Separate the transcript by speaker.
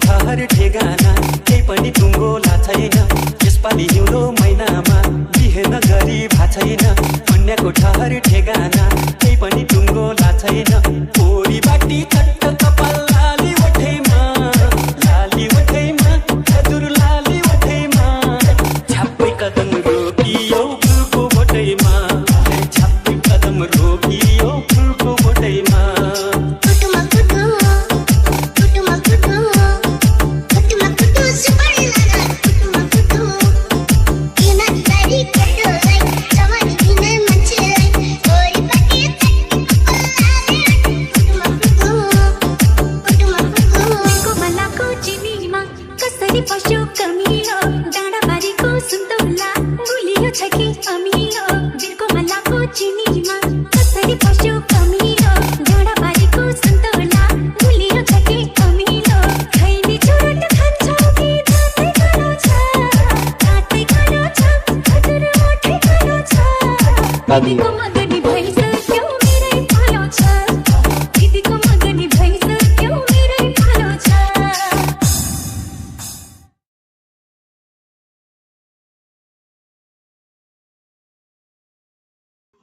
Speaker 1: ठहर ठेगाना केही पनि टुङ्गो छैन। यसपालि हिउँदो महिनामा बिहेन गरी छैन। अन्यको ठहर ठेगाना केही पनि टुङ्गो छैन। ओरी बाटी चट्ट कपाल लाली वठैमा हजुर लाली वठैमा छाप्पै कदम रोकियो फुलको बोटैमा छाप्पै कदम रोकियो फुलको बोटैमा।
Speaker 2: पशु कमिलो डाँडा बारीको सुन्तौला गुलियो छ कि अमिलो बिरको मल्लाको चिनीमा कसरी पशु कमिलो डाँडा बारीको सुन्तौला गुलियो छ कि अमिलो खैनी चुरोट खान्छौ कि दाँतै खानु छ हजुर ओठै खानु छ।